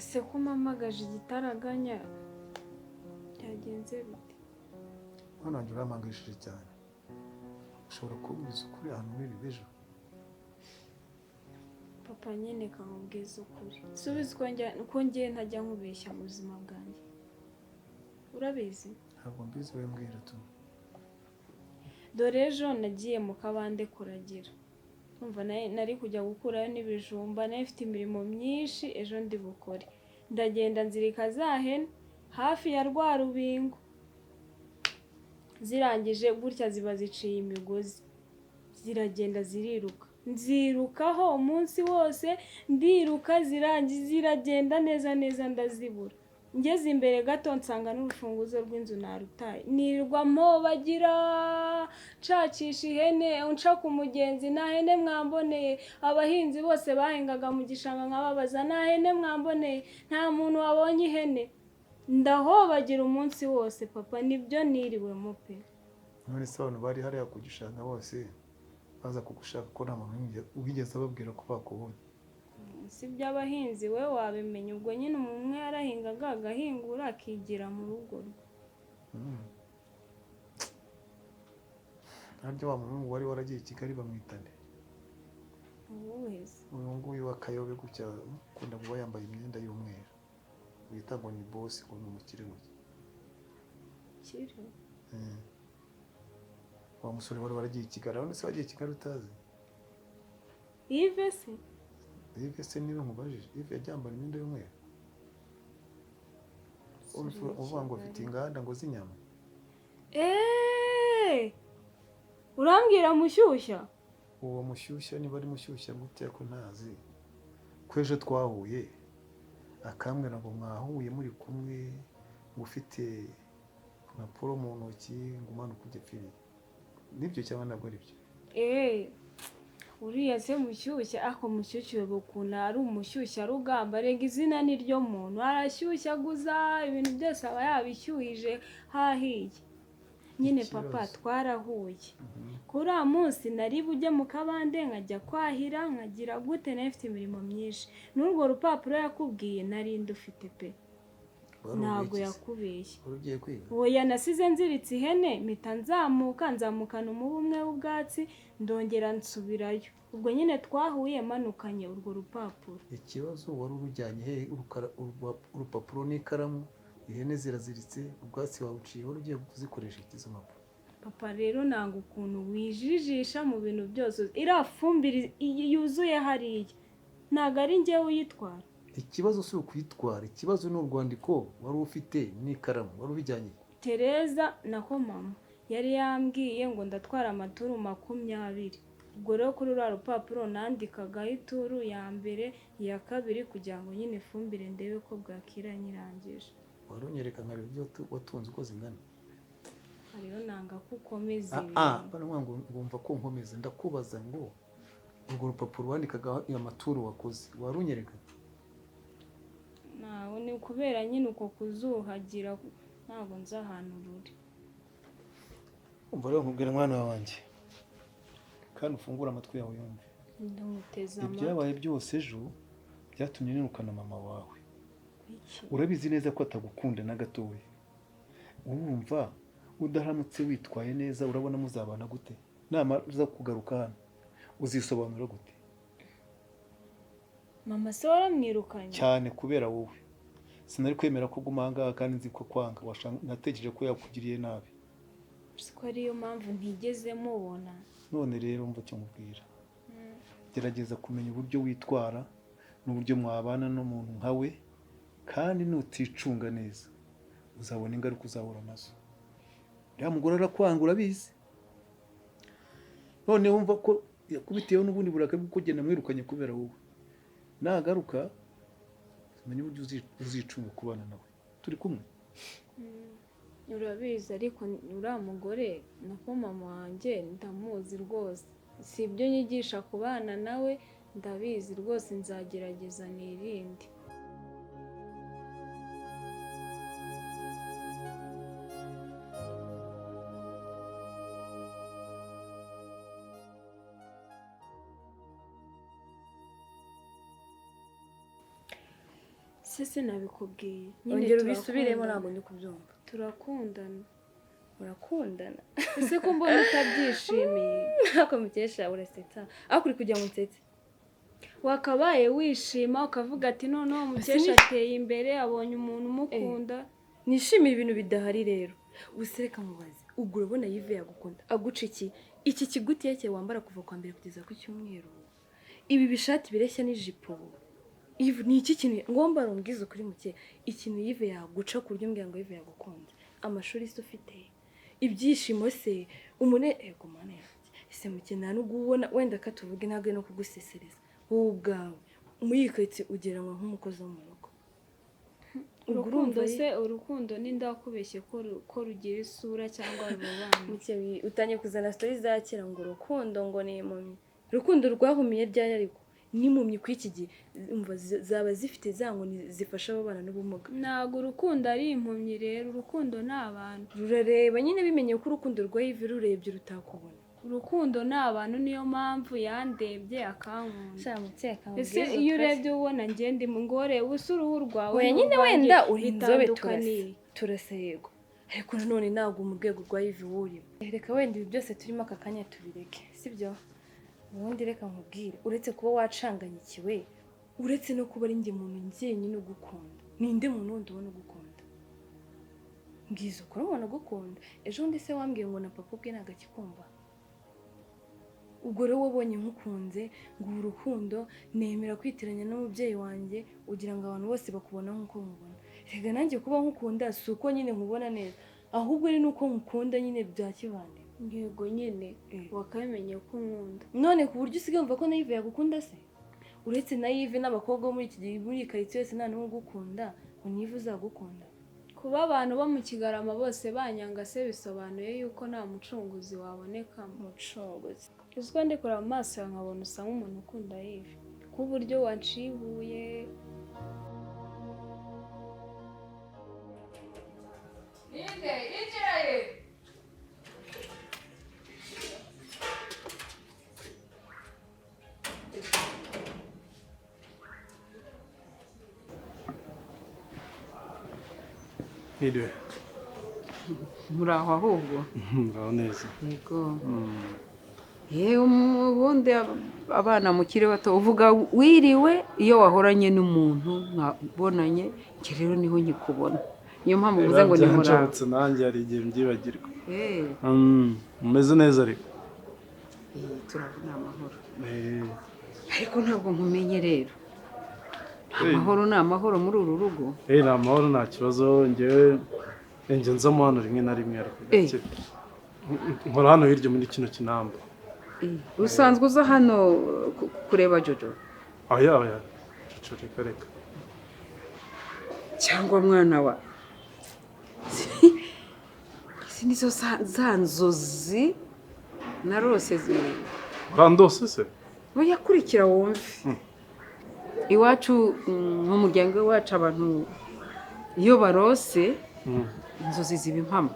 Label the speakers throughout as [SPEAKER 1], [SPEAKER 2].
[SPEAKER 1] ese ko mpamagaje igitaraganya byagenze bite?
[SPEAKER 2] Nanjye urampangishije cyane. Ushobora kumbwiza ukuri ahantu muri ejo?
[SPEAKER 1] Papa nyine kamubwiza ukuri. Subiza uko ngiye ntajya nkubeshya mu buzima bwanjye. Urabizi?
[SPEAKER 2] Ntabwo mbizi, we mbwira tu.
[SPEAKER 1] Dore ejo nagiye mu kabande kuragira. Umva nari kujya gukurayo n'ibijumba, nari mfite imirimo myinshi ejo ndi bukore. Ndagenda nzirika za hene hafi ya rwa rubingo. Zirangije gutya ziba ziciye imigozi. Ziragenda ziriruka. Nzirukaho umunsi wose, ndiruka ziragenda neza neza ndazibura. Ngeze imbere gato nsanga n'urufunguzo rw'inzu narutaye. Nirwa mpobagira nshakisha ihene, unca ku mugenzi, nta hene mwamboneye. Abahinzi bose bahingaga mu gishanga nkababaza, nta hene mwamboneye, nta muntu wabonye ihene. Ndahobagira umunsi wose papa, nibyo niriwemo pe.
[SPEAKER 2] None se abantu bari hariya ku gishanga bose baza kugushaka ko nta muntu wigeze ababwira ko bakubonye?
[SPEAKER 1] Si by'abahinzi we wabimenya, ubwo nyine umwe yarahingaga agahingura akigira mu rugo rwe.
[SPEAKER 2] Harya wa muntu wari waragiye i Kigali bamwitane?
[SPEAKER 1] Uwuhe se?
[SPEAKER 2] Uyu nguyu w'akayobe gutya ukunda kuba yambaye imyenda y'umweru, wita ngo ni bosi, ngo ni umukire muke.
[SPEAKER 1] Kiri?
[SPEAKER 2] Wa musore wari waragiye i Kigali, none se wagiye i Kigali utazi?
[SPEAKER 1] Ive se?
[SPEAKER 2] Ive se niba nkubajije, Ive yajyambara imyenda y'umweru? Uvuga ngo afite inganda ngo z'inyama?
[SPEAKER 1] Urambwira mushyushya?
[SPEAKER 2] Uwo mushyushya niba ari mushyushya gute ko ntazi? Ko ejo twahuye akambwira ngo mwahuye muri kumwe, ngo ufite impapuro mu ntoki, ngo umanuke ujye pfiriye. Nibyo cyangwa ntabwo ari byo?
[SPEAKER 1] Uriya se mushyushya, ako mushyushya ukuntu ari umushyushya rugamba, rega izina ni ryo muntu, arashyushya guza ibintu byose aba yabishyuhije hahiye. Nyine papa twarahuye. Kuri uwo munsi nari bujye mu kabande nkajya kwahira, nkagira gute, nari mfite imirimo myinshi. N'urwo rupapuro yakubwiye nari ndufite pe. Ntabwo yakubeshye.
[SPEAKER 2] Urugiye kwiga?
[SPEAKER 1] Oya, nasize nziritse ihene mpita nzamukana umubu umwe w'ubwatsi, ndongera nsubirayo. Ubwo nyine twahuye manukanye urwo rupapuro.
[SPEAKER 2] Ikibazo wari urujyanye he? Urupapuro n'ikaramu, ihene ziraziritse, ubwatsi wawuciye, wari ugiye kuzikoresha izo mpapuro?
[SPEAKER 1] Papa rero nanga ukuntu wijijisha mu bintu byose. Iriya fumbire yuzuye hariya ntabwo ari njyewe uyitwara.
[SPEAKER 2] Ikibazo si ukuyitwara, ikibazo ni urwandiko wari ufite n'ikaramu, wari ubijyanye?
[SPEAKER 1] Tereza nako mama yari yambwiye ngo ndatwara amaturu 20. Ubwo rero kuri uriya rupapuro nandikagaho ituru ya mbere, iya kabiri, kugira ngo nyine ifumbire ndebe ko bwakira nyirangije.
[SPEAKER 2] Wari unyereka nka ibyo watunze uko zingana?
[SPEAKER 1] Rero nanga ko ukomeza
[SPEAKER 2] ibintu. Ngumva ko nkomeza, ndakubaza ngo urwo rupapuro wandikagaho amaturu wakoze, wari unyereka?
[SPEAKER 1] Nawe ni kubera nyine uko kuzuhagira ntabwo nzi ahantu ruri.
[SPEAKER 2] Umva rero nkubwira mwana wanjye, kandi ufungura amatwi yawe yumve.
[SPEAKER 1] Ndamuteza amatwi.
[SPEAKER 2] Ibyabaye byose ejo byatumye nirukana mama wawe. Urabizi neza ko atagukunda na gatoya. Urumva udaramutse witwaye neza urabona muzabana gute? Namaza kugaruka hano uzisobanura gute?
[SPEAKER 1] Mama se waramwirukanye?
[SPEAKER 2] Cyane kubera wowe. Sinari kwemera ko gumanga kandi nzi ko kwanga natekereje ko yakugiriye nabi.
[SPEAKER 1] Siko ariyo mpamvu ntigeze mubona.
[SPEAKER 2] None rero mva cyo mubwira. Gerageza kumenya uburyo witwara n'uburyo mwabana n'umuntu nkawe, kandi nuticunga neza uzabona ingaruka uzahura nazo. Uriya mugore arakwanga urabizi. None wumva ko yakubitiyeho n'ubundi burakari bwo kugenda mwirukanye kubera wowe. Nagaruka umenye uburyo uzicunga kubana nawe. Turi kumwe?
[SPEAKER 1] Urabizi ariko uriya mugore nako mama wanjye ndamuzi rwose. Si ibyo nyigisha kubana nawe, ndabizi rwose, nzagerageza nirinde. sese nabikubwiye
[SPEAKER 3] ongera ubisubiremo ntabwo ndi kubyumva.
[SPEAKER 1] turakundana.
[SPEAKER 3] Urakundana
[SPEAKER 1] Ese ko mbona utabyishimiye?
[SPEAKER 3] ntako Mukesha urasetsa aho kuri kujya mu nsetse.
[SPEAKER 1] Wakabaye wishima ukavuga ati noneho Mukesha ateye imbere abonye umuntu umukunda.
[SPEAKER 3] Nishimiye ibintu bidahari rero. Usereka mubaze ubwo urabona yive yagukunda aguca iki kigutiye cye wambara kuva kwa mbere kugeza ku cyumweru. Ibi bishati bireshya n'ijipo. Ivi ni iki kintu ngomba rumbwiza kuri muke ikintu yive yaguca ku buryo mbwira ngo yive yagukunda. Amashuri se ufite ibyishimo se ego mana yanjye ese muke nta nubwo ubona wenda katuvuge ntabwo no kugusesereza wowe ubwawe umuyikatse ugeranwa nk'umukozi wo mu rugo.
[SPEAKER 1] Urukundo ni ndakubeshye ko rugira isura cyangwa rubana.
[SPEAKER 3] Muke utanye kuzana story za kera ngo urukundo ngo ni impumyi. Urukundo rwahumiye ryari ariko n'impumyi kw'iki gihe umva zaba zifite zango zifasha abana n'ubumuga.
[SPEAKER 1] Ntago urukundo ari impumyi rero, urukundo ni abantu.
[SPEAKER 3] Rurareba nyine bimenye ko urukundo rwayive rurebye rutakubona.
[SPEAKER 1] Urukundo ni abantu niyo mpamvu yandebye akankunda.
[SPEAKER 3] Mukeka
[SPEAKER 1] ese iyo urebye ubona ngende ngore uruhu rwawe
[SPEAKER 3] we nyine wenda uri inzobe turasego ariko nanone ntabwo mu rwego rwa yive wurimo. Reka wenda ibi byose turimo aka kanya tubireke sibyo. Ubundi reka nkubwire uretse kuba wacanganyikiwe uretse no kuba ari njye muntu njyenyine ugukunda ninde muntu wundi ubona ugukunda mbwiza ukora ubona ugukunda. Ejo bundi se wambwiye ngo na papa ubwe ntabwo akikumva. Ubwo rero wabonye nkukunze ngo urukundo nemera kwitiranya n'umubyeyi wanjye ugira ngo abantu bose bakubona nk'uko mubona. Rega nanjye kuba nkukunda si uko nyine nkubona neza ahubwo ari nuko nkukunda nyine bya kivande.
[SPEAKER 1] Yego nyine wakabimenye ko nkunda
[SPEAKER 3] none ku buryo usigaye umva ko na Yive yagukunda se. Uretse na Yive n'abakobwa muri iki gihe muri karitsiye yose nta n'umwe ugukunda ngo Yive uzagukunda.
[SPEAKER 1] Kuba abantu bo mu Kigarama bose banyanga se bisobanuye yuko nta mucunguzi waboneka.
[SPEAKER 3] Mucunguzi
[SPEAKER 1] uzwa ndikora mu maso nkabona usa nk'umuntu ukunda Yive ku buryo wancibuye.
[SPEAKER 4] Inzira ye
[SPEAKER 2] Nidwe.
[SPEAKER 5] Muraho ahubwo.
[SPEAKER 2] Muraho neza.
[SPEAKER 5] Yego. Ubundi abana mukiri bato uvuga wiriwe iyo wahoranye n'umuntu nkabonanye iki rero niho nkikubona. Niyo mpamvu uvuze ngo ni muraho.
[SPEAKER 2] Nanjye hari igihe mbyibagirwa. Mumeze neza ariko.
[SPEAKER 5] Turabona amahoro. Ariko ntabwo nkumenye rero. Amahoro ni amahoro muri uru rugo.
[SPEAKER 2] Ni amahoro nta kibazo njyewe nzamo hano rimwe na rimwe ariko nkora hano hirya muri kino kinamba.
[SPEAKER 5] Usanzwe uza hano kureba Jojo?
[SPEAKER 2] Oya Jojo reka.
[SPEAKER 5] Cyangwa mwana wa izi nizo za nzozi narose ziri.
[SPEAKER 2] Urandose se?
[SPEAKER 5] Oya kurikira wumve. Iwacu mu muryango wacu abantu iyo barose inzozi ziba impamo.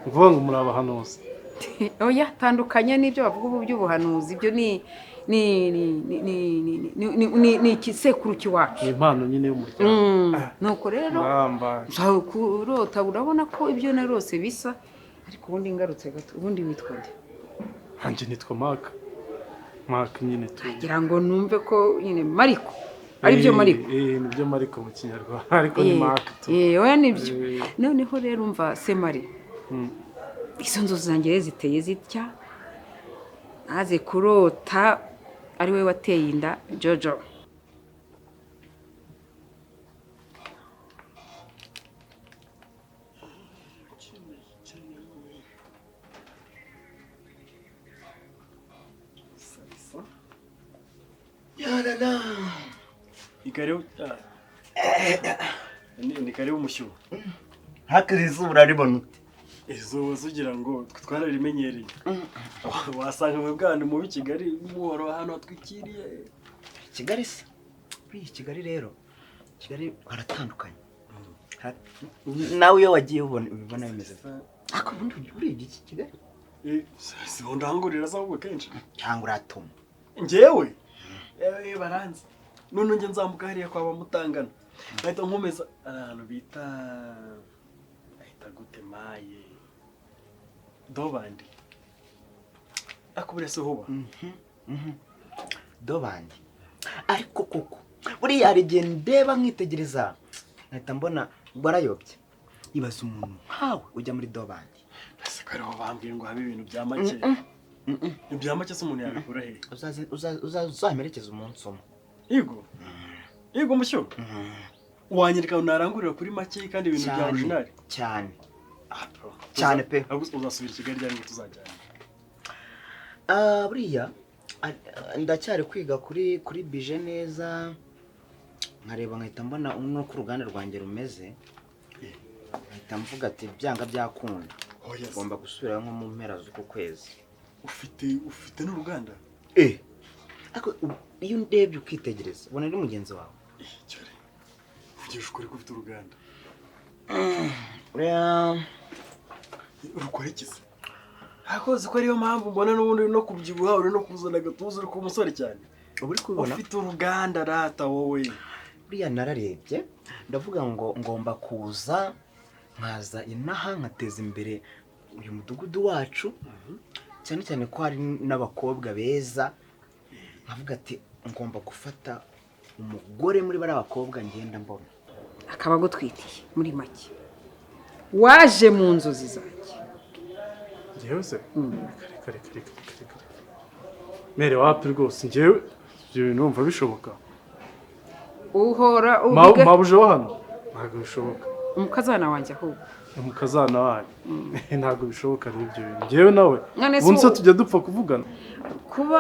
[SPEAKER 2] Uvuga ngo muri abahanuzi?
[SPEAKER 5] Oya tandukanye n'ibyo bavuga ubu by'ubuhanuzi ibyo ni igisekuru cy'iwacu.
[SPEAKER 2] Impano nyine y'umuryango.
[SPEAKER 5] Nuko rero kurota urabona ko ibyo narose bisa ariko ubundi ngarutse gato ubundi witwa nde?
[SPEAKER 2] Hanjye nitwa Mark nyine tu.
[SPEAKER 5] Ngira ngo numve ko nyine Mariko ari byo Mariko.
[SPEAKER 2] Nibyo Mariko mu Kinyarwanda ariko ni Mark tu.
[SPEAKER 5] Oya nibyo. Noneho rero umva se Mari. Izo nzozi zanjye ziteye zitya naze kurota ari we wateye inda Jojo.
[SPEAKER 6] Ni karibu mushyuha.
[SPEAKER 4] hakiri izuba raribona ute?
[SPEAKER 6] Izuba ugira ngo twararimenyereye. Wasanga mu bwana mu Kigali muhoro hano twikiriye.
[SPEAKER 4] Kigali se? Kigali rero. Kigali baratandukanye. Nawe iyo wagiye ubibona bimeze. Ako bundi uri iki Kigali?
[SPEAKER 6] Ndangurira zaho kenshi.
[SPEAKER 4] Cyangwa uratuma.
[SPEAKER 6] Njyewe baranze. None nge nzamuka hariya kwa bamutangana. ahita nkomeza ahantu bita ahita gutemaye dobandi akubure se hoba
[SPEAKER 4] dobandi ariko koko buriya hari igihe ndeba nkitegereza ahita mbona barayobye ibaza umuntu nkawe ujya muri dobandi
[SPEAKER 6] ese ko ariho bambwiye ngo habe ibintu bya make ibya make se umuntu yabikura he
[SPEAKER 4] uzamerekeza umunsi umwe
[SPEAKER 6] yego musyo wanyereka narangurira kuri make kandi ibintu bya original
[SPEAKER 4] cyane pe
[SPEAKER 6] uzasubira Kigali ryari ngo tuzajyana
[SPEAKER 4] buriya ndacyari kwiga kuri bije neza nkareba nkahita mbona nuko uruganda rwanjye rumeze nkahita mvuga ati byanga byakunda ngomba gusubira nko mu mpera z'uko kwezi
[SPEAKER 6] ufite n'uruganda
[SPEAKER 4] ariko iyo ndebye ukitegereza ubona ari mugenzi wawe
[SPEAKER 6] cyore uvugisha ukuri ko ufite uruganda urukora iki se hakoze ko ariyo mpamvu mbona n'ubundi no kubyibuha uri no kuzana agatuza uri ku musore cyane
[SPEAKER 4] uri kubibona
[SPEAKER 6] ufite uruganda rata wowe
[SPEAKER 4] buriya nararebye ndavuga ngo ngomba kuza nkaza inaha nkateza imbere uyu mudugudu wacu cyane cyane ko hari n'abakobwa beza nkavuga ati ngomba gufata umugore muri bari abakobwa ngenda mbona
[SPEAKER 5] akaba agutwitiye muri make waje mu nzozi zanjye
[SPEAKER 6] njyewe se kare mere wapi rwose njyewe ibyo bintu numva bishoboka
[SPEAKER 5] uhora
[SPEAKER 6] mabuje wa hano ntabwo bishoboka
[SPEAKER 5] umukazana wanjye ahubwo
[SPEAKER 6] umukazana wanjye ntabwo bishoboka ari ibyo bintu njyewe nawe umunsi tujya dupfa kuvugana
[SPEAKER 5] kuba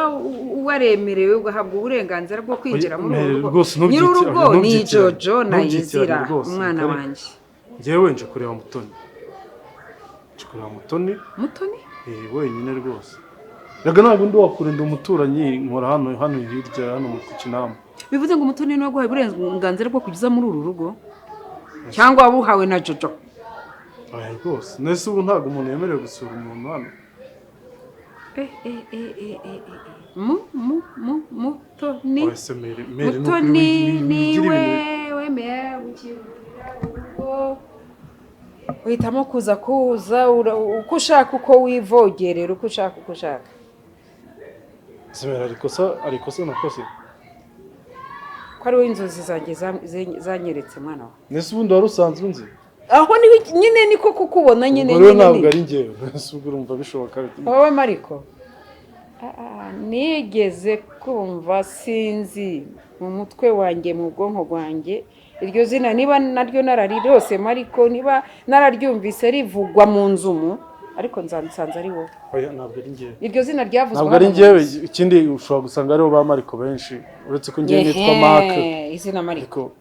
[SPEAKER 5] waremerewe ugahabwa uburenganzira bwo kwinjira muri uru rugo
[SPEAKER 6] nyir'urugo
[SPEAKER 5] ni Jojo na Inzira umwana wanjye
[SPEAKER 6] njyewe nje kureba Mutoni wenyine rwose rega ntabwo ndi wakurinda umuturanyi nkora hano hirya hano mu Kinamba
[SPEAKER 5] bivuze ngo Mutoni niwe waguhaye uburenganzira bwo kugeza muri uru rugo cyangwa wabuhawe na Jojo
[SPEAKER 6] rwose nese ubu ntabwo umuntu yemerewe gusura umuntu hano
[SPEAKER 5] Mutoni niwe wemeye urugo uhitamo kuza uko ushaka uko wivogerera uko ushaka
[SPEAKER 6] Semera arikosa nakoze
[SPEAKER 5] ko ari we inzozi zanjye zanyeretse mwana wawe
[SPEAKER 6] nese ubundi wari usanzwe unzi
[SPEAKER 5] aho nyine niko kukubona nyine
[SPEAKER 6] ntabwo ari njyewe nese ubwo urumva bishoboka
[SPEAKER 5] wowe Mariko nigeze kumva sinzi mu mutwe wanjye mu bwonko bwanjye iryo zina niba naryo nararirose Mariko niba nararyumvise rivugwa mu nzumu ariko nsanze ari wowe
[SPEAKER 6] ntabwo ari njyewe
[SPEAKER 5] iryo zina ryavuzwe
[SPEAKER 6] ntabwo ari njyewe ikindi ushobora gusanga ariho ba Mariko benshi uretse ko njyewe nitwa Mark
[SPEAKER 5] izina Mariko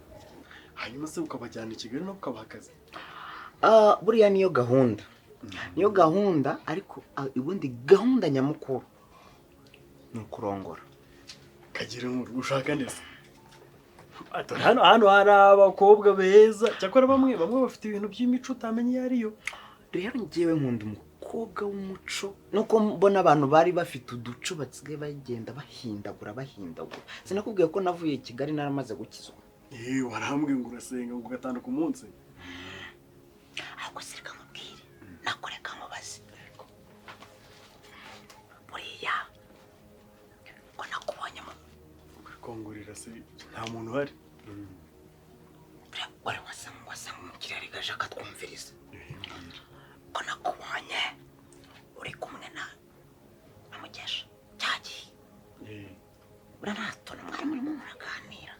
[SPEAKER 6] hanyuma se ukabajyana i Kigali no kukabaha akazi
[SPEAKER 4] buriya niyo gahunda ariko ubundi gahunda nyamukuru ni ukurongora
[SPEAKER 6] kagira inkuru ushaka neza hano hari abakobwa beza cyakora bamwe bafite ibintu by'imico utamenye iyo ariyo
[SPEAKER 4] rero njyewe nkunda umukobwa w'umuco nuko mbona abantu bari bafite uduco basigaye bagenda bahindagura sinakubwiye ko navuye i Kigali naramaze gukizwa
[SPEAKER 6] warambwiye ngo urasenga ngo ugatanduka umunsi
[SPEAKER 4] ahubwo sirika mubwire nakoreka mubaze buriya ko nakubonye mu
[SPEAKER 6] kongorera se nta muntu uhari
[SPEAKER 4] wari wasanga umukiriya arigaje akatwumviriza ko nakubonye uri kumwe na Mukesha cyagiye uranatona mwari murimo muraganira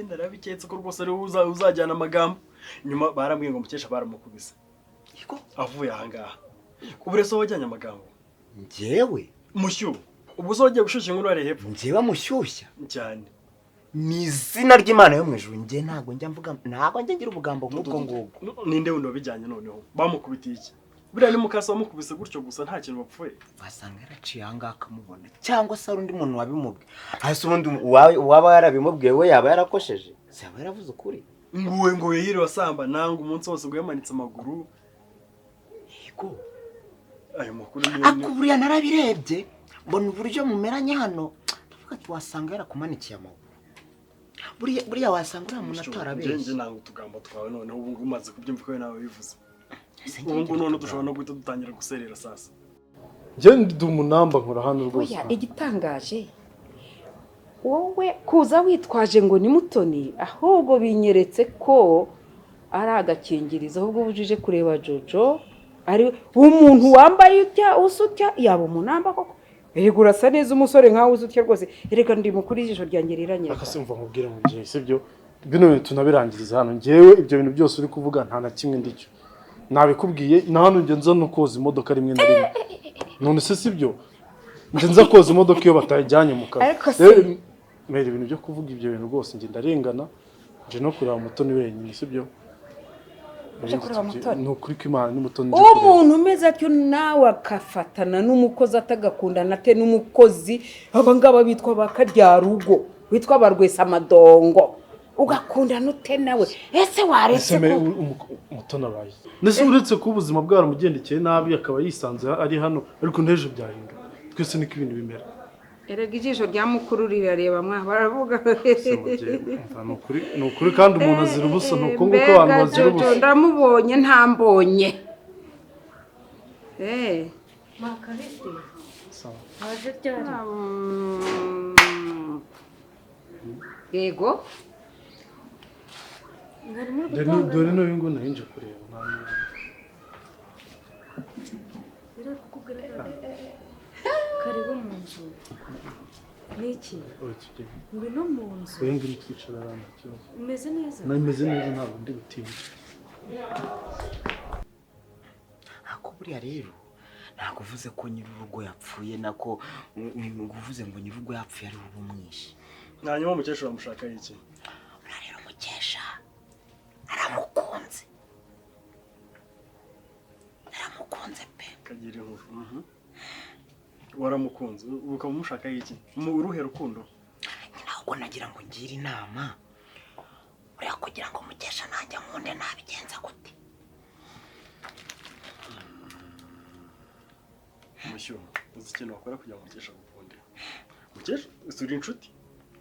[SPEAKER 6] narabiketse ko rwose ariwe uzajyana amagambo nyuma barambwiye ngo Mukesha baramukubise avuye ahangaha ubu rero wajyanye amagambo
[SPEAKER 4] njyewe
[SPEAKER 6] mushyuha ubwo so wagiye gushyushya inkuru ari hepfo
[SPEAKER 4] njyewe amushyushya
[SPEAKER 6] cyane
[SPEAKER 4] ni izina ry'Imana yo mu ijuru njye ntabwo njya ngira ubugambo nk'ubwo ngubwo
[SPEAKER 6] ninde wundi wabijyanye noneho bamukubitiye iki buriya ni Mukasa wamukubise gutyo gusa nta kintu bapfuye
[SPEAKER 4] wasanga yaraciye ahangaha akamubona cyangwa se hari undi muntu wabimubwiye hasi ubundi waba yarabimubwiye we yaba yarakosheje se yaba yaravuze ukuri
[SPEAKER 6] nguwe yiriwe asamba nanga umunsi wose ngo yamanitse amaguru
[SPEAKER 4] yego
[SPEAKER 6] ayo makuru
[SPEAKER 4] ako buriya narabirebye mbona uburyo mumeranye hano tuvuga ati wasanga yarakumanikiye amaguru buriya wasanga uriya muntu atarabeshye.
[SPEAKER 6] Njye nanga utugambo twawe noneho ubu ngubu umaze kubyumva ko nawe bivuze. Ubu ngubu none dushobora no guhita dutangira guserera sasa.
[SPEAKER 2] Njye ndi umunamba nkora hano rwose.
[SPEAKER 5] Oya igitangaje wowe kuza witwaje ngo ni Mutoni ahubwo binyeretse ko ari agakingirizo ahubwo bujije kureba Jojo ari umuntu wambaye utya usutya yaba umunamba koko yego urasa neza umusore nkawe usutya rwose reka ndi mukuru ijisho ryanjye riranye
[SPEAKER 2] akasimva nkubwire mu gihe sibyo bino tunabirangiriza hano ngewe ibyo bintu byose uri kuvuga nta na kimwe ndicyo nabikubwiye na hano nge nza no koza imodoka rimwe na rimwe none se sibyo nge nza koza imodoka iyo batajyanye mu kazi mere ibintu byo kuvuga ibyo bintu rwose nge ndarengana nje no kureba Mutoni wenyine sibyo ni ukuri ko Imana ni Mutoni
[SPEAKER 5] umuntu umeze atyo nawe akafatana n'umukozi atagakundana te n'umukozi abangaba bitwa bakaryarugo bitwa barwesa amadongo ugakundana ute nawe ese waretse ko
[SPEAKER 2] Mutoni abaye nese uretse ko ubuzima bwaramugendekeye nabi akaba yisanze ari hano ariko nteje byahinga twese niko ibintu bimera
[SPEAKER 5] erega ijisho rya mukuru rirareba mwa baravuga
[SPEAKER 2] ni ukuri kandi umuntu azira ubusa ni uko nguko abantu bazira ubusa
[SPEAKER 5] ndamubonye ntambonye
[SPEAKER 1] Makarite waje ryari
[SPEAKER 5] yego
[SPEAKER 2] dore n'uyu ngo nahinje kureba
[SPEAKER 1] karibu mu nzu niki ngwino mu nzu
[SPEAKER 2] wengi nitwicara hano cyose
[SPEAKER 1] umeze neza
[SPEAKER 2] nameze neza ntabwo ndi butinda
[SPEAKER 4] ako buriya rero ntabwo uvuze ko nyir'urugo yapfuye nako uvuze ngo nyir'urugo yapfuye ari ubumwishe
[SPEAKER 6] hanyuma Mukesha bamushaka iki
[SPEAKER 4] rero Mukesha aramukunze pe
[SPEAKER 6] kagira inkuru waramukunze ukaba umushaka iki mu uruhe rukundo
[SPEAKER 4] ntabwo nagira ngo ngire inama uriya kugira ngo Mukesha nanjye nkunde nabigenza gute
[SPEAKER 6] mushyuho uzi ikintu wakora kugira ngo Mukesha gukunde Mukesha usuri inshuti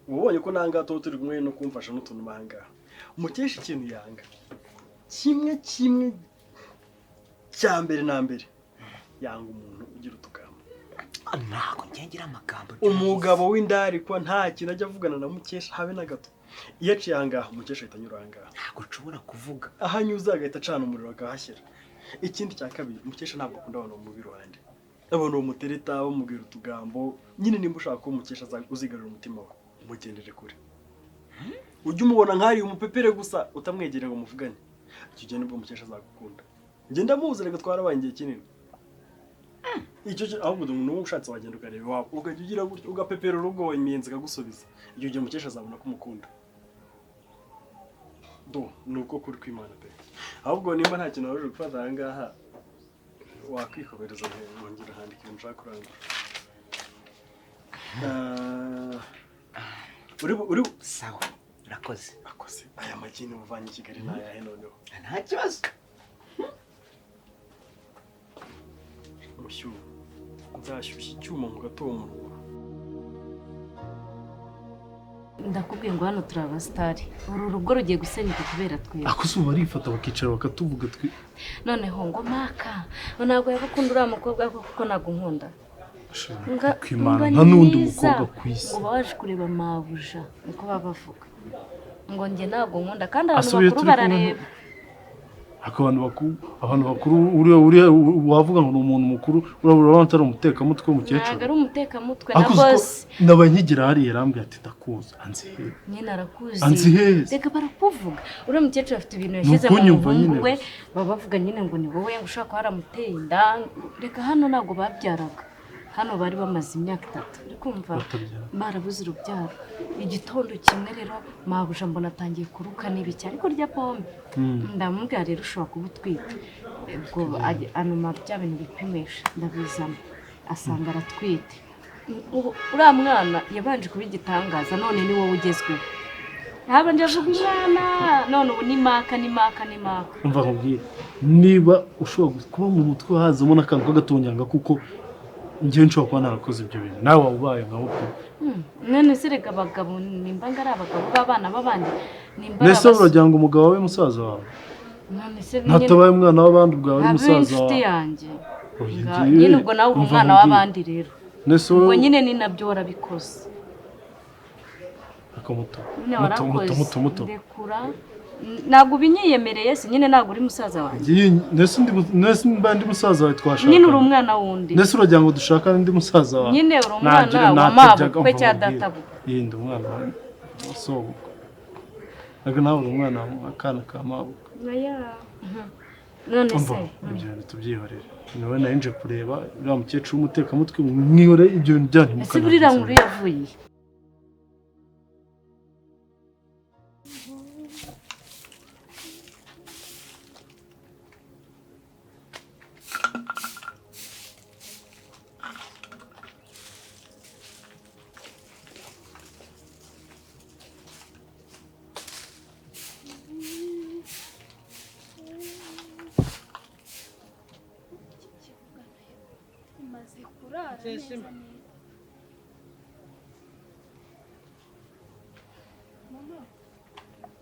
[SPEAKER 6] ubonye ko nanga to turi kumwe no kumfasha n'utuntu mahanga Mukesha ikintu yanga kimwe cyambere na mbere yanga umuntu ugira utugambo
[SPEAKER 4] ntabwo ngira amagambo
[SPEAKER 6] umugabo w'indari kwa nta kintu ajya avugana na Mukesha habe na gato iyo aciye ahangaha Mukesha ahita anyura ahangaha
[SPEAKER 4] ntabwo nshobora kuvuga
[SPEAKER 6] ahanyuza agahita acana umuriro akahashyira ikindi cya kabiri Mukesha ntabwo akunda abantu mu biruhande abantu bamutereta bamubwira utugambo nyine nimba ushaka ko Mukesha uzigarura umutima we umugendere kure ujye umubona nk'ari umupepere gusa utamwegereye ngo muvugane icyo gihe nibwo Mukesha azagukunda njye ndamuzi reka twarabaye igihe kinini icyo ahubwo umuntu ushatse wagenda ukareba iwabo ukajya ugira gutyo ugapepera urugo imiyenzi akagusubiza icyo gihe Mukesha azabona ko umukunda ni uko kuri kw'Imana pe ahubwo nimba nta kintu waje gufata aha ngaha wakwikobereza nkongera ahandi ikintu nshaka kurangura uri
[SPEAKER 4] sawa urakoze
[SPEAKER 6] aya magi ni uvanye i Kigali ntayahe noneho
[SPEAKER 4] nta kibazo
[SPEAKER 6] mushyuho nzashyushya icyuma mu gatondo
[SPEAKER 7] ndakubwiye ngo hano turi abasitari uru rugo rugiye gusenyuka kubera twebwe
[SPEAKER 2] akuzuba arifata bakicara bakatuvuga twi
[SPEAKER 7] noneho ngo maka ntabwo yagukunda uriya mukobwa kuko ntabwo nkunda
[SPEAKER 2] kw'Imana nta n'undi mukobwa ku isi
[SPEAKER 7] ngo baje kureba mabuja niko baba bavuga ngo njye ntabwo nkunda kandi abantu bakuru barareba abantu bakuru uriya wavuga ngo ni umuntu mukuru urabona atari umutekamutwe w'umukecuru ntabwo ari umutekamutwe na bosi
[SPEAKER 2] naba nkigira hariya yarambwira ati ndakuzi anzi he
[SPEAKER 7] nyine arakuzi
[SPEAKER 2] anzi he
[SPEAKER 7] reka barakuvuga uriya mukecuru afite ibintu yashyize mu muhungu we baba bavuga nyine ngo ni wowe ngo ushaka ko haramuteye inda reka hano ntabwo babyaraga hano bari bamaze imyaka 3 uri kumva barabuze urubyaro igitondo kimwe rero mabuja mbona atangiye kuruka n'ibiki ariko rya pombe ndamubwira rero ushobora kuba utwite ubwo anuma bya bintu bipimisha ndabizana asanga aratwite uriya mwana yabanje kuba igitangaza none ni wowe ugezweho ntabanje avuga umwana none ubu ni maka
[SPEAKER 2] umva nkubwire niba ushobora kuba mu mutwe hazamo n'akantu k'agatonyanga kuko
[SPEAKER 8] njye nshobora kuba narakoze ibyo bintu nawe wabaye nka uko
[SPEAKER 7] none se rega abagabo nimba ngari abagabo b'abana b'abandi nimba
[SPEAKER 8] nese uragira ngo umugabo wawe musaza wawe
[SPEAKER 7] none se
[SPEAKER 8] ntatabaye umwana w'abandi ubwo ari musaza
[SPEAKER 7] wawe yanjye nyine ubwo nawe uri umwana w'abandi rero ubwo nyine ni nabyo warabikoze
[SPEAKER 8] muto
[SPEAKER 7] ntabwo ubinyiyemereye si nyine ntabwo uri musaza wanjye
[SPEAKER 8] nese mba ndi musaza wawe twashaka
[SPEAKER 7] nyine uri umwana wundi
[SPEAKER 8] nese uragira ngo dushakane ndi musaza wawe
[SPEAKER 7] nyine uri umwana wa mabukwe cya databukwe
[SPEAKER 8] yindi umwana wa sobukwe ntabwo nawe uri umwana akana ka mabukwe
[SPEAKER 7] none se
[SPEAKER 8] ibyo bintu tubyihorere niwe nari nje kureba uriya mukecuru w'umutekamutwe mwihore ibyo bintu byanyu
[SPEAKER 7] ese buriya nkuru yavuye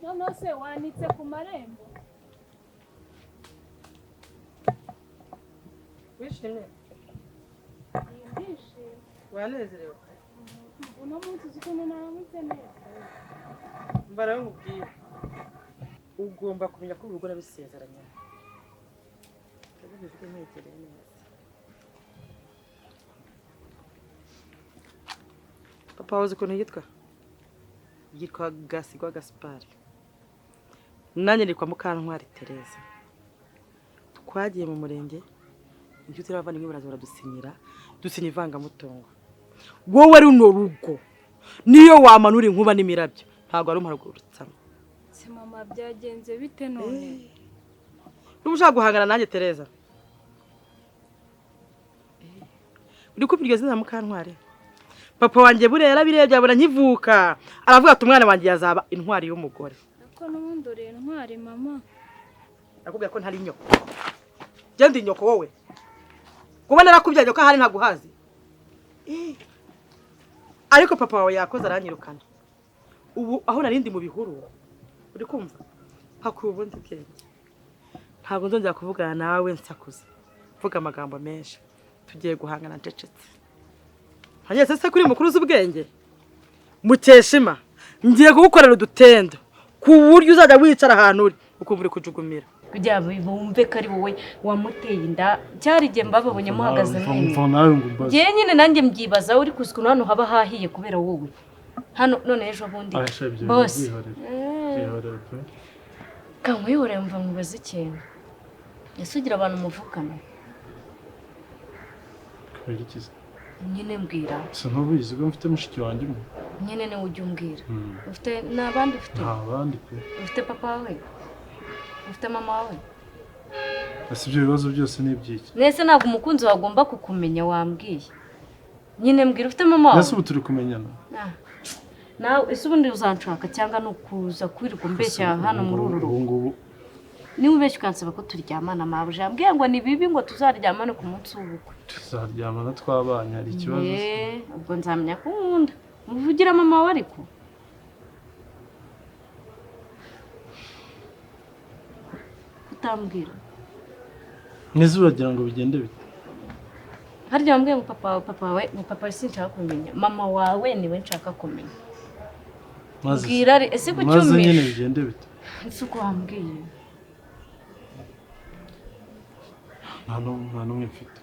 [SPEAKER 1] Mama se wanitse ku marembo
[SPEAKER 9] wishimye
[SPEAKER 1] ndishimye
[SPEAKER 9] wanezerewe
[SPEAKER 1] uno munsi ukuntu naramutse neza
[SPEAKER 9] mbarawe mubwira ugomba kumenya ko urugo nabisezeranye kabizwe ntekereye neza papa wazi ukuntu yitwa Gasigwa Gaspard nanjye ni kwa Mukantwari Tereza twagiye mu murenge ibyo turava nimwe baraza baradusinyira dusinya ivangamutungo wowe runo rugo niyo wamanura inkuba n'imirabyo ntabwo ari umparugurutsamo
[SPEAKER 1] se mama byagenze bite none
[SPEAKER 9] ushaka guhangana nanjye Tereza uri kubiryo zina Mukantwari papa wanjye burera birebye abona nkivuka aravuga ati umwana wanjye yazaba intwari y'umugore
[SPEAKER 1] ko n'ubundi uri intwari mama
[SPEAKER 9] nakubwira ko ntari nyoko genda inyoko wowe kuba narakubyaje ko hari ntaguhazi ariko papa wawe yakoze aranyirukana ubu aho narindi mu bihuru uri kumva hakuye ubundi bwenge ntabwo nzongera kuvugana nawe nsakuza vuga amagambo menshi tugiye guhangana ncecetse hanyese se kuri mukuru z'ubwenge Mukeshima ngiye kugukorera udutendo ku buryo uzajya wicara ahantu uri ukumva uri kujugumira
[SPEAKER 7] kugira bumve ko ari wowe wamuteye inda cyari gihe mbabonye muhagaze ngiye nyine nanjye mbyibaza uri kusuku hano haba hahiye kubera wowe hano none ejo bundi boss kamwihore mva mubaze ikintu yasugira abantu muvukana
[SPEAKER 8] kwerikiza
[SPEAKER 7] nyine mbwira
[SPEAKER 8] sinabizi ko mfite mushiki wanjye mu
[SPEAKER 7] nyine ne ujye umbwira ufite nabandi ufite
[SPEAKER 8] nabandi pe
[SPEAKER 7] ufite papa wawe ufite mama wawe
[SPEAKER 8] ese ibyo bibazo byose ni ibyiki
[SPEAKER 7] nese ntabwo umukunzi wagomba kukumenya wambwiye nyine mbwira ufite mama wawe
[SPEAKER 8] nese ubu turi kumenyana
[SPEAKER 7] nawe ese ubundi uzanshaka cyangwa nukuza kwirirwa mbeshya hano muri uru rugo niba ubeshya ukansaba ko turyamana mabuje yambwiye ngo ni bibi ngo tuzaryamane ku munsi w'ubukwe
[SPEAKER 8] tuzaryamana twabanye hari ikibazo
[SPEAKER 7] ubwo nzamenya ko nkunda muvugira mama wawe ariko utambwira
[SPEAKER 8] neza uragira ngo bigende bite
[SPEAKER 7] harya wambwiye ngo papa wawe ngo papa sinshaka kumenya mama wawe niwe nshaka kumenya mbwira ese ku cyumvira
[SPEAKER 8] maze nyine bigende bite
[SPEAKER 7] ese uko wambwiye
[SPEAKER 8] nta n'umwe mfite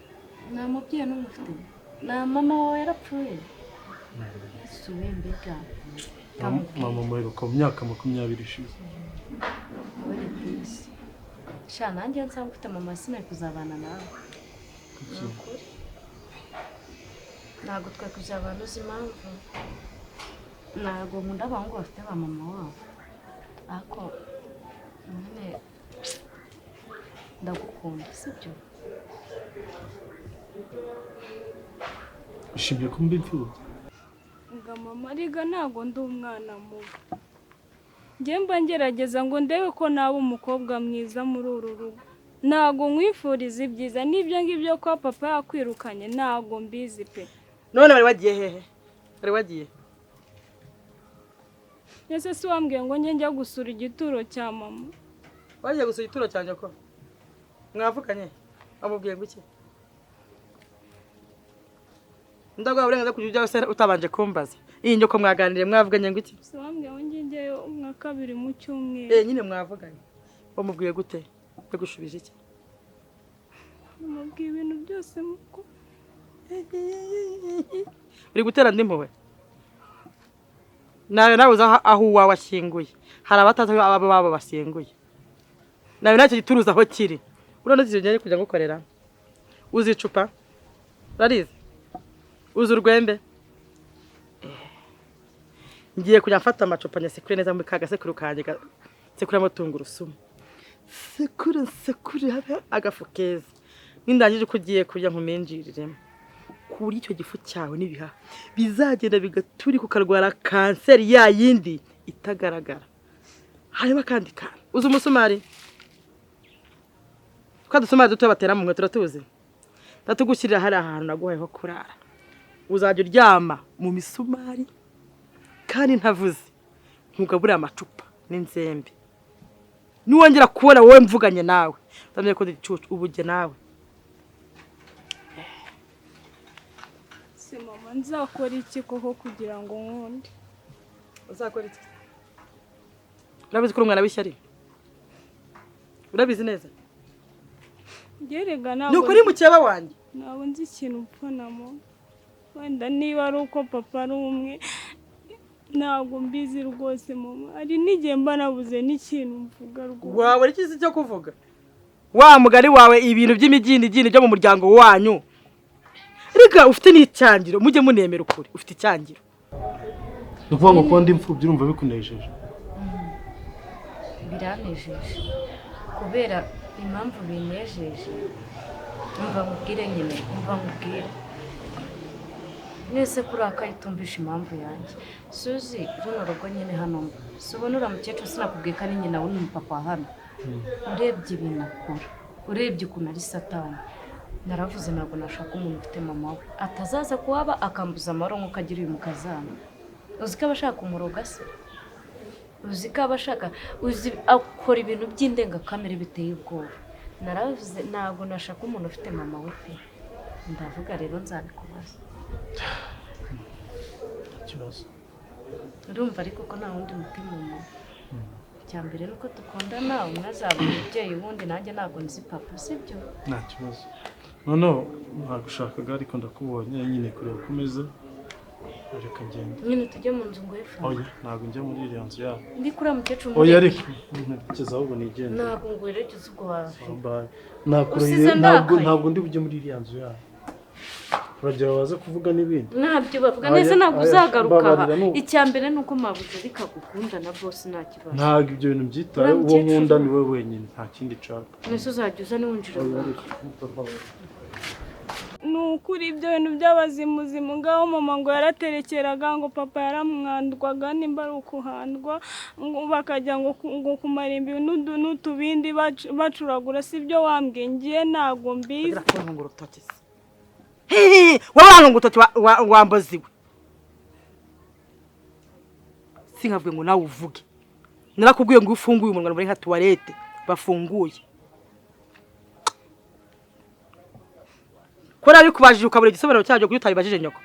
[SPEAKER 7] nta mubyeyi n'umwe ufite nta mama wawe yarapfuye ese uwe mbega
[SPEAKER 8] mama muheruka mu myaka 20 ishize
[SPEAKER 7] sha nanjye nsanga ufite mama sinari kuzabana nawe ntabwo twari kuzabana uzi impamvu ntabwo nkunda abahungu bafite ba mama wabo ariko nyine ndagukunda sibyo
[SPEAKER 8] ushimye ko mbi mfite
[SPEAKER 1] nga mama riga ntabwo ndi umwana mubi njye mba ngerageza ngo ndebe ko naba umukobwa mwiza muri uru rugo ntago nkwifuriza ibyiza n'ibyo ngibyo ko papa yakwirukanye ntago mbizi pe.
[SPEAKER 9] None bari wagiye hehe? Bari wagiye?
[SPEAKER 1] Ese si wambwiye ngo njye gusura igituro cya mama?
[SPEAKER 9] Wagiye gusura igituro cya nyoko? Mwavuganye? Amubwiye ngo iki? Ndagwa uburenganzira kujya ujya wese utabanje kumbaza. Iyi nyoko mwaganiriye mwavuganye ngo iki?
[SPEAKER 1] Si wambwiye ngo njyeyo nka kabiri mu cyumweru.
[SPEAKER 9] Nyine mwavuganye. Wamubwiye gute? Yagushubije iki?
[SPEAKER 1] Mubwiye ibintu byose muko.
[SPEAKER 9] Uri gutera ndimpuwe? Nawe uza aho uwawe ashyinguye. Hari abatazi abo babo bashyinguye. Nawe nacyo gituruza aho kiri. Urabona zije kujya gukorera. Uzi icupa? Rarize? Uzi urwembe? Ngiye kujya mfata amacupa nyasekure neza muri kagasekuru kanje sekuramo tungurusumu. Sekure agafu keza. Nindangije kugiye kujya nkumenjiriremo. Kuri icyo gifu cyawe nibiha bizagenda bigaturi kukarwara kanseri ya yindi itagaragara. Hanyuma kandi uzi umusumari? Dusumari duto batera mu nkweto turatuzi. Ndatugushyirira hari ahantu naguhaye ho kurara. Uzajya uryama mu misumari kandi ntavuze. Ntugabure amacupa n'inzembe. Niwongera kubona wowe mvuganye nawe. Ndamye ko ndicucu ubuje nawe.
[SPEAKER 1] Se mama nzakora iki koko kugira ngo nkunde?
[SPEAKER 9] Uzakora iki? Urabizi ko umwana w'ishyari? Urabizi neza?
[SPEAKER 1] Gerega nawe.
[SPEAKER 9] Nuko uri mukeba wanjye.
[SPEAKER 1] Nawe nzi ikintu upfanamo. Wenda niba ari uko papa ari umwe ntabwo mbizi rwose mama. Ari n'igihe mba nabuze n'ikintu mvuga rwose.
[SPEAKER 9] Wawe ari iki cyo kuvuga? Wa mugari wawe ibintu by'imigindi byo mu muryango wanyu. Reka ufite n'icyangiro mujye munemera ukuri. Ufite icyangiro.
[SPEAKER 8] Nukuvuga ngo ko ndi imfubyi urumva bikunejeje.
[SPEAKER 7] Biranejeje. Kubera impamvu binejeje. Umva mubwire nyine, umva mubwire. Nese kurakaye tumvisha impamvu yanjye. Suzi runo rugo nyine hano. Subona uramukecuru sinakubwiye kandi nyina we ni papa hano. Urebye ibintu akora. Urebye ukuntu ari satani. Naravuze ntabwo nashaka umuntu ufite mama we. Atazaza kuwaba akambuza amaro nkuko agira uyu mukazana. Uzi ko abashaka umuroga se? Uzi ko abashaka uzi akora ibintu by'indengakamere biteye ubwoba. Naravuze ntabwo nashaka umuntu ufite mama we pe. Ndavuga rero nzabikubaza.
[SPEAKER 8] Ikibazo.
[SPEAKER 7] Urumva ariko ko nta wundi mutima mama. Cyambere nuko dukundana umwazaba umubyeyi wundi nanjye ntabwo nzi papa sibyo?
[SPEAKER 8] Nta kibazo. No, nagushakaga ariko ndakubonye nyine kureba kumeze. Reka ngende.
[SPEAKER 7] Nyine tujye mu nzu ngo efa.
[SPEAKER 8] Oya, ntabwo njya muri iriya nzu yawe.
[SPEAKER 7] Ndi kuri mukecuru muri.
[SPEAKER 8] Oya ariko ntekereza ahubwo nigende.
[SPEAKER 7] Ntabwo ngwerekeza ubwo waje.
[SPEAKER 8] Nakuriye ntabwo ndi bujye muri iriya nzu yawe. Uragira waza kuvuga n'ibindi.
[SPEAKER 7] Ntabyo bavuga neza ntabwo uzagaruka aha. Icyambere nuko mabuze bikagukunda na boss nta kibazo.
[SPEAKER 8] Ntabwo ibyo bintu byitaye uwo nkunda ni wowe wenyine nta kindi nshaka.
[SPEAKER 7] Nese uzajya uza niwinjira.
[SPEAKER 1] Nukuri ibyo bintu by'abazimuzimu ngaho mama ngo yaraterekeraga ngo papa yaramwandwaga nimba ari ukuhandwa ngo bakajya ngo kumara ibintu n'utubindi bacuragura sibyo wambwiye ngiye ntago mbizi.
[SPEAKER 9] Wabanga ngo utoti wambaziwe. Sinkavuye ngo nawe uvuge. Narakubwiye ngo ufunguye umunwa muri nka toilette bafunguye. Kora ari kubajije ukabura igisobanuro cyaje kuyo utabibajije nyoko.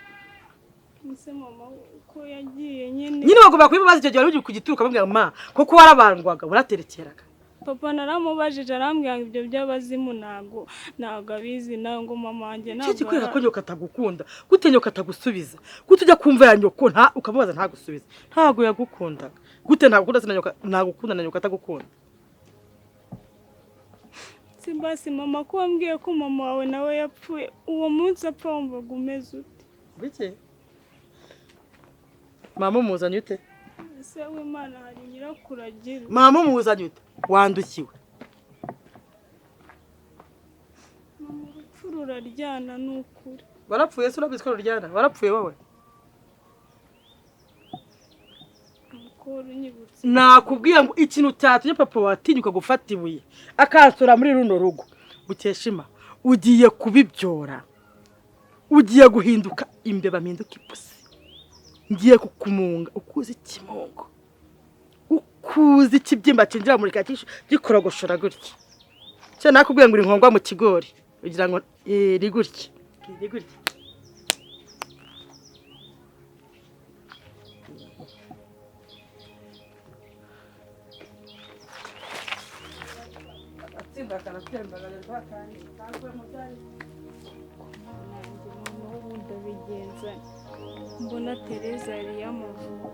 [SPEAKER 1] Ese mama ko yagiye nyine.
[SPEAKER 9] Nyine bagomba kubibaza icyo gihe uri kugituruka bambwira ma koko warabandwaga uraterekeraga.
[SPEAKER 1] Papa naramubajije arambwira ngo ibyo by'abazimu ntago abizi nango mama wanjye ntabwo.
[SPEAKER 9] Cyo kwera ko nyoko atagukunda, gute nyoko atagusubiza. Gute ujya kumva ya nyoko nta ukamubaza ntagusubiza. Ntago yagukundaga. Gute ntagukunda sina nyoko ntagukunda na nyoko atagukunda.
[SPEAKER 1] Simbasi mama ko wambwiye ko mama wawe nawe yapfuye uwo munsi apfa wumvaga umeze ute?
[SPEAKER 9] Bike? Mama muzanye ute?
[SPEAKER 1] Ese w'Imana hari nyirakuragira.
[SPEAKER 9] Mama muzanye ute? Wandukiwe.
[SPEAKER 1] Mama urupfu ruraryana n'ukuri.
[SPEAKER 9] Warapfuye se urabizi ko ruryana? Warapfuye wowe?
[SPEAKER 1] Ko runyibutse
[SPEAKER 9] nakubwiye ngo ikintu cyatumye papa watinyuka gufata ibuye akansura muri runo rugo Mukeshima ugiye kubibyora ugiye guhinduka imbeba mpinduka ipusi ngiye kukumunga ukuzi ikimongo ukuzi ikibyimba cinjira muri kakisho gikorogoshora gutya cyo nakubwiye ngo uri nkongwa mu kigori ugira ngo rigutya
[SPEAKER 1] ndabigenza mbona Tereza yari yamavuye